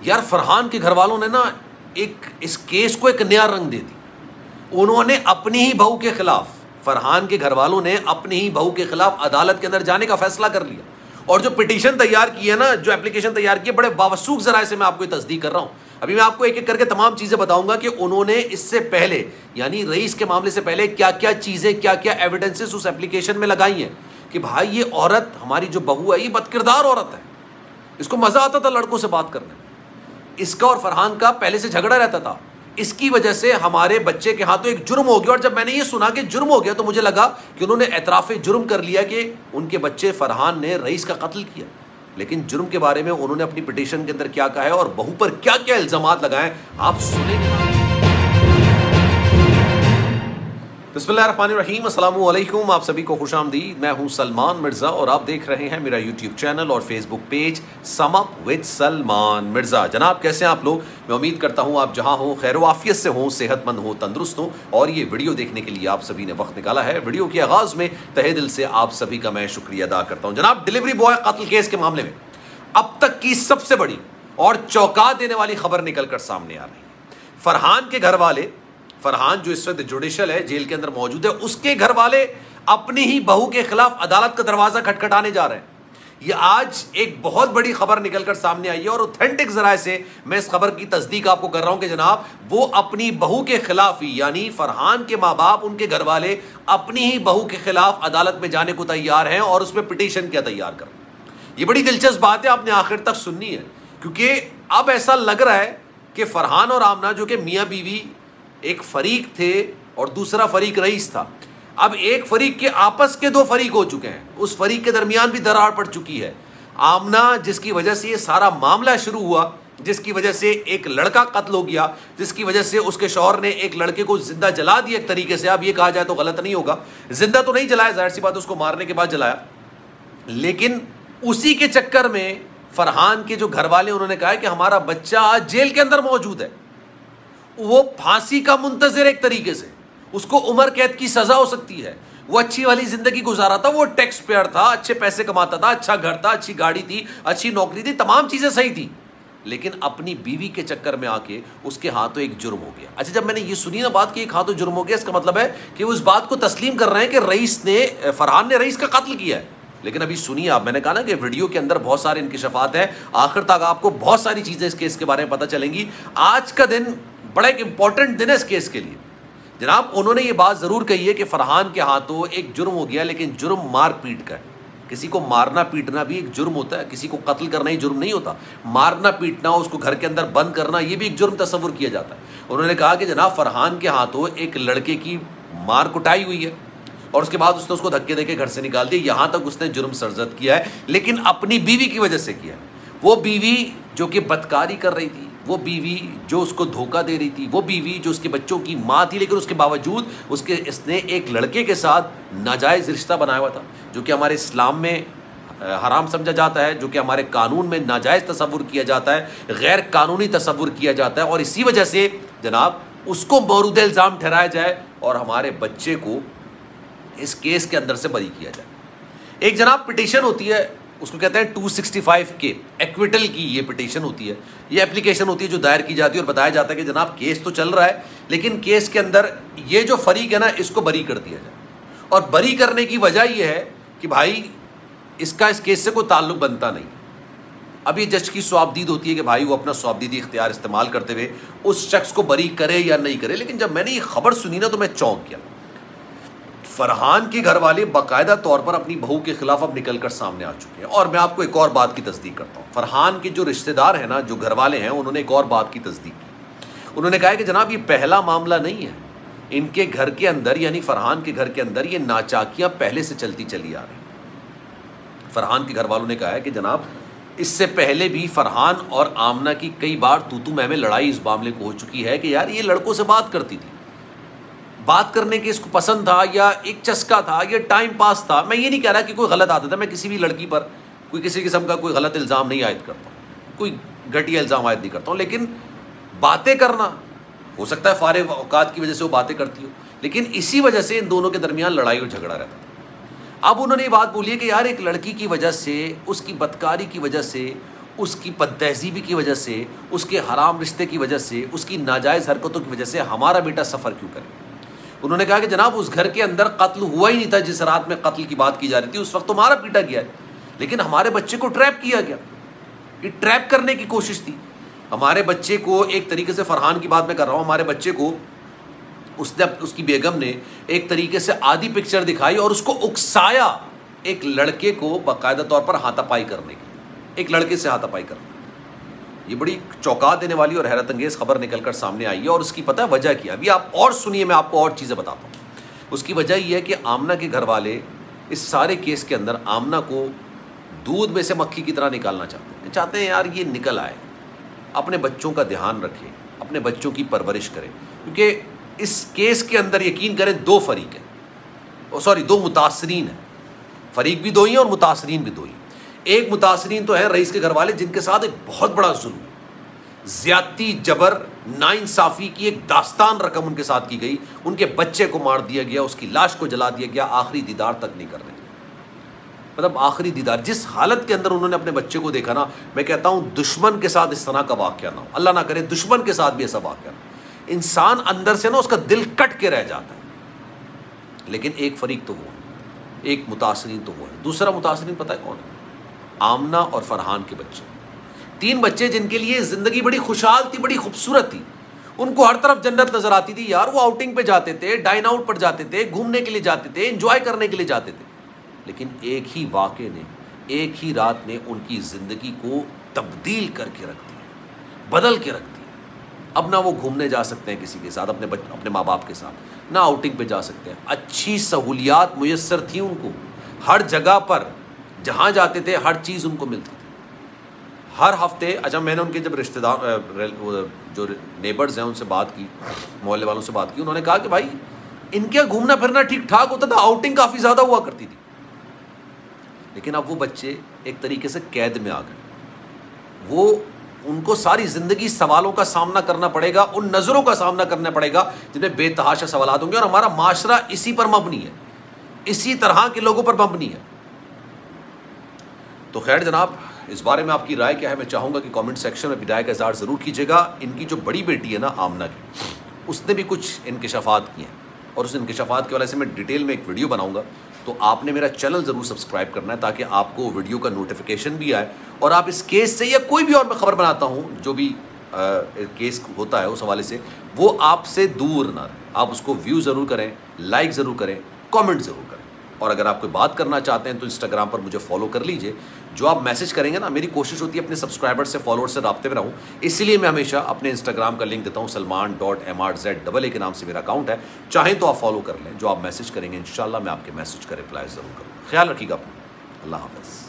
यार फरहान के घर वालों ने ना इस केस को एक नया रंग दे दी। उन्होंने अपनी ही बहू के खिलाफ, फरहान के घर वालों ने अपनी ही बहू के खिलाफ अदालत के अंदर जाने का फैसला कर लिया। और जो पिटीशन तैयार की है ना, जो एप्लीकेशन तैयार की है, बड़े बावसूख जराए से मैं आपको तस्दीक कर रहा हूं। अभी मैं आपको एक एक करके तमाम चीजें बताऊंगा कि उन्होंने इससे पहले, यानी रईस के मामले से पहले क्या क्या चीजें, क्या क्या एविडेंसेस उस एप्लीकेशन में लगाई हैं कि भाई ये औरत, हमारी जो बहू है, ये बदकिरदार औरत है, इसको मजा आता था लड़कों से बात करने में, इसका और फरहान का पहले से झगड़ा रहता था, इसकी वजह से हमारे बच्चे के हाथों एक जुर्म हो गया। और जब मैंने ये सुना कि जुर्म हो गया तो मुझे लगा कि उन्होंने एतराफ़े जुर्म कर लिया कि उनके बच्चे फरहान ने रईस का कत्ल किया। लेकिन जुर्म के बारे में उन्होंने अपनी पिटीशन के अंदर क्या कहा है और बहू पर क्या क्या इल्जामात लगाए, आप सुनेंगे। बिस्मिल्लाहिर्रहमानिर्रहीम, अस्सलामु अलैकुम, आप सभी को खुशामदीद। मैं हूं सलमान मिर्ज़ा और आप देख रहे हैं मेरा यूट्यूब चैनल और Facebook page sum up with Salman Mirza. जनाब कैसे हैं आप लोग? मैं उम्मीद करता हूं आप जहां हों खैर वाफियत से हों, सेहतमंद हों, तंदुरुस्त हों और ये वीडियो देखने के लिए आप सभी ने वक्त निकाला है। वीडियो के आगाज़ में तहे दिल से आप सभी का मैं शुक्रिया अदा करता हूँ। जनाब, डिलीवरी बॉय कत्ल केस के मामले में अब तक की सबसे बड़ी और चौंका देने वाली खबर निकल कर सामने आ रही है। फरहान के घर वाले, फरहान जो इस वक्त जुडिशल है, जेल के अंदर मौजूद है, उसके घर वाले अपनी ही बहू के खिलाफ अदालत का दरवाजा खटखटाने जा रहे हैं। ये आज एक बहुत बड़ी खबर निकलकर सामने आई है और ऑथेंटिक जराए से मैं इस खबर की तस्दीक आपको कर रहा हूं कि जनाब वो अपनी बहू के खिलाफ ही, यानी फरहान के माँ बाप, उनके घर वाले अपनी ही बहू के खिलाफ अदालत में जाने को तैयार हैं और उसमें पिटीशन क्या तैयार कर रहे हैं। ये बड़ी दिलचस्प बात है, आपने आखिर तक सुननी है, क्योंकि अब ऐसा लग रहा है कि फरहान और आमना जो कि मियाँ बीवी एक फरीक थे और दूसरा फरीक रईस था, अब एक फरीक के आपस के दो फरीक हो चुके हैं। उस फरीक के दरमियान भी दरार पड़ चुकी है। आमना जिसकी वजह से ये सारा मामला शुरू हुआ, जिसकी वजह से एक लड़का कत्ल हो गया, जिसकी वजह से उसके शौहर ने एक लड़के को जिंदा जला दिया एक तरीके से, अब ये कहा जाए तो गलत नहीं होगा, जिंदा तो नहीं जलाया, जाहिर सी बात उसको मारने के बाद जलाया, लेकिन उसी के चक्कर में फरहान के जो घर वाले, उन्होंने कहा कि हमारा बच्चा आज जेल के अंदर मौजूद है, वो फांसी का मुंतजर, एक तरीके से उसको उम्र कैद की सजा हो सकती है। वो अच्छी वाली जिंदगी गुजारा था, वो टैक्स पेयर था, अच्छे पैसे कमाता था, अच्छा घर था, अच्छी गाड़ी थी, अच्छी नौकरी थी, तमाम चीजें सही थी, लेकिन अपनी बीवी के चक्कर में आके उसके हाथों एक जुर्म हो गया। अच्छा, जब मैंने ये सुनी ना बात कि एक हाथों जुर्म हो गया, इसका मतलब है कि उस बात को तस्लीम कर रहे हैं कि रईस ने, फरहान ने रईस का कत्ल किया है। लेकिन अभी सुनिए आप, मैंने कहा ना कि वीडियो के अंदर बहुत सारे इंकिशाफात हैं, आखिर तक आपको बहुत सारी चीजें इस केस के बारे में पता चलेंगी। आज का दिन बड़ा एक इंपॉर्टेंट दिन है इस केस के लिए। जनाब, उन्होंने ये बात जरूर कही है कि फरहान के हाथों एक जुर्म हो गया, लेकिन जुर्म मार पीट का है। किसी को मारना पीटना भी एक जुर्म होता है, किसी को कत्ल करना ही जुर्म नहीं होता। मारना पीटना, उसको घर के अंदर बंद करना, ये भी एक जुर्म तस्वुर किया जाता है। उन्होंने कहा कि जनाब फरहान के हाथों एक लड़के की मार कुटाई हुई है और उसके बाद उसने उसको धक्के देके घर से निकाल दिया। यहाँ तक उसने जुर्म सरजद किया है, लेकिन अपनी बीवी की वजह से किया है। वो बीवी जो कि बदकारी कर रही थी, वो बीवी जो उसको धोखा दे रही थी, वो बीवी जो उसके बच्चों की माँ थी, लेकिन उसके बावजूद इसने एक लड़के के साथ नाजायज़ रिश्ता बनाया हुआ था, जो कि हमारे इस्लाम में हराम समझा जाता है, जो कि हमारे कानून में नाजायज़ तसव्वुर किया जाता है, गैर कानूनी तसव्वुर किया जाता है। और इसी वजह से जनाब उसको मौरूद इल्ज़ाम ठहराया जाए और हमारे बच्चे को इस केस के अंदर से बरी किया जाए। एक जनाब पिटीशन होती है, उसको कहते हैं 265 के एक्विटल की ये पिटीशन होती है, ये एप्लीकेशन होती है जो दायर की जाती है और बताया जाता है कि जनाब केस तो चल रहा है, लेकिन केस के अंदर ये जो फरीक है ना, इसको बरी कर दिया जाए। और बरी करने की वजह यह है कि भाई इसका इस केस से कोई ताल्लुक बनता नहीं। अब ये जज की स्वाबदीद होती है कि भाई वो अपना स्वाबदीदी इख्तियार इस्तेमाल करते हुए उस शख्स को बरी करे या नहीं करे। लेकिन जब मैंने ये खबर सुनी ना तो मैं चौंक गया। फरहान के घर वाले बाकायदा तौर पर अपनी बहू के खिलाफ अब निकल कर सामने आ चुके हैं। और मैं आपको एक और बात की तस्दीक करता हूँ, फरहान के जो रिश्तेदार हैं ना, जो घर वाले हैं, उन्होंने एक और बात की तस्दीक की। उन्होंने कहा कि जनाब ये पहला मामला नहीं है, इनके घर के अंदर, यानी फरहान के घर के अंदर ये नाचाकियाँ पहले से चलती चली आ रही। फरहान के घर वालों ने कहा है कि जनाब इससे पहले भी फरहान और आमना की कई बार तू मैं में लड़ाई इस मामले को हो चुकी है कि यार ये लड़कों से बात करती थी, बात करने के इसको पसंद था या एक चस्का था या टाइम पास था। मैं ये नहीं कह रहा कि कोई गलत आदत है, मैं किसी भी लड़की पर कोई किसी किस्म का कोई गलत इल्ज़ाम नहीं आयद करता हूँ, कोई घटिया इल्ज़ाम आयद नहीं करता हूँ, लेकिन बातें करना हो सकता है फारिग औकात की वजह से वो बातें करती हो, लेकिन इसी वजह से इन दोनों के दरमियान लड़ाई और झगड़ा रहता था। अब उन्होंने ये बात बोली है कि यार एक लड़की की वजह से, उसकी बदकारी की वजह से उसकी बदतहजीबी की वजह से, उसके हराम रिश्ते की वजह से, उसकी नाजायज़ हरकतों की वजह से हमारा बेटा सफ़र क्यों करे? उन्होंने कहा कि जनाब उस घर के अंदर कत्ल हुआ ही नहीं था, जिस रात में कत्ल की बात की जा रही थी उस वक्त तो मारा पीटा गया है, लेकिन हमारे बच्चे को ट्रैप किया गया। ये ट्रैप करने की कोशिश थी। हमारे बच्चे को एक तरीके से, फरहान की बात मैं कर रहा हूँ, हमारे बच्चे को उसकी बेगम ने एक तरीके से आधी पिक्चर दिखाई और उसको उकसाया एक लड़के को बाकायदा तौर पर हाथापाई करने के लिए, एक लड़के से हाथापाई करना। ये बड़ी चौंका देने वाली और हैरत अंगेज़ खबर निकलकर सामने आई है और उसकी पता है वजह क्या? अभी आप और सुनिए, मैं आपको और चीज़ें बताता हूँ। उसकी वजह यह है कि आमना के घर वाले इस सारे केस के अंदर आमना को दूध में से मक्खी की तरह निकालना चाहते हैं यार ये निकल आए, अपने बच्चों का ध्यान रखें, अपने बच्चों की परवरिश करें, क्योंकि इस केस के अंदर यकीन करें दो फरीक हैं, दो मुतासरीन हैं। फरीक भी दो ही हैं और मुतासरीन भी दो ही। एक मुतासरीन तो है रईस के घर वाले, जिनके साथ एक बहुत बड़ा जुल्म, ज्यादती, जबर, नाइंसाफ़ी की एक दास्तान रकम उनके साथ की गई। उनके बच्चे को मार दिया गया, उसकी लाश को जला दिया गया, आखिरी दीदार तक नहीं करने दिया। मतलब आखिरी दीदार, जिस हालत के अंदर उन्होंने अपने बच्चे को देखा ना, मैं कहता हूँ दुश्मन के साथ इस तरह का वाक़या ना हो, अल्लाह ना करे दुश्मन के साथ भी ऐसा वाक़या ना हो। इंसान अंदर से ना उसका दिल कट के रह जाता है। लेकिन एक फरीक तो वो है, एक मुतासरीन तो वो है। दूसरा मुतासरीन पता है कौन है? आमना और फरहान के बच्चे, 3 बच्चे जिनके लिए ज़िंदगी बड़ी खुशहाल थी, बड़ी खूबसूरत थी। उनको हर तरफ जन्नत नज़र आती थी यार। वो आउटिंग पे जाते थे, डाइन आउट पर जाते थे, घूमने के लिए जाते थे, एंजॉय करने के लिए जाते थे। लेकिन एक ही वाक़े ने, एक ही रात ने उनकी ज़िंदगी को तब्दील करके रख दिया, बदल के रख दिया। अब ना वो घूमने जा सकते हैं किसी के साथ, अपने माँ बाप के साथ, ना आउटिंग पे जा सकते हैं। अच्छी सहूलियात मुयस्सर थी उनको, हर जगह पर जहाँ जाते थे हर चीज़ उनको मिलती थी। हर हफ्ते, अच्छा मैंने उनके जब रिश्तेदार जो नेबर्स हैं उनसे बात की, मोहल्ले वालों से बात की, उन्होंने कहा कि भाई इनके घूमना फिरना ठीक ठाक होता था, आउटिंग काफ़ी ज़्यादा हुआ करती थी। लेकिन अब वो बच्चे एक तरीके से कैद में आ गए। उनको सारी ज़िंदगी सवालों का सामना करना पड़ेगा, उन नज़रों का सामना करना पड़ेगा जिनमें बेतहाशा सवाल होंगे। और हमारा माशरा इसी पर मबनी है, इसी तरह के लोगों पर मबनी है। तो खैर जनाब, इस बारे में आपकी राय क्या है? मैं चाहूँगा कि कमेंट सेक्शन में विदाई का इज़हार ज़रूर कीजिएगा। इनकी जो बड़ी बेटी है ना आमना की, उसने भी कुछ इंकिशाफात किए हैं और उस इंकिशाफात की वजह से मैं डिटेल में एक वीडियो बनाऊँगा। तो आपने मेरा चैनल ज़रूर सब्सक्राइब करना है ताकि आपको वीडियो का नोटिफिकेशन भी आए और आप इस केस से या कोई भी और मैं ख़बर बनाता हूँ जो भी केस होता है उस हवाले से, वो आपसे दूर ना रहे। आप उसको व्यू ज़रूर करें, लाइक ज़रूर करें, कमेंट ज़रूर करें। और अगर आप कोई बात करना चाहते हैं तो इंस्टाग्राम पर मुझे फॉलो कर लीजिए। जो आप मैसेज करेंगे ना, मेरी कोशिश होती है अपने सब्सक्राइबर्स से, फॉलोअर्स से राब्ते में रहूँ, इसलिए मैं हमेशा अपने इंस्टाग्राम का लिंक देता हूँ। salman.mrz के नाम से मेरा अकाउंट है, चाहें तो आप फॉलो कर लें। जो आप मैसेज करेंगे इंशाल्लाह मैं आपके मैसेज का रिप्लाई ज़रूर करूँ। ख्याल रखिएगा अपना। अल्लाह हाफ़िज़।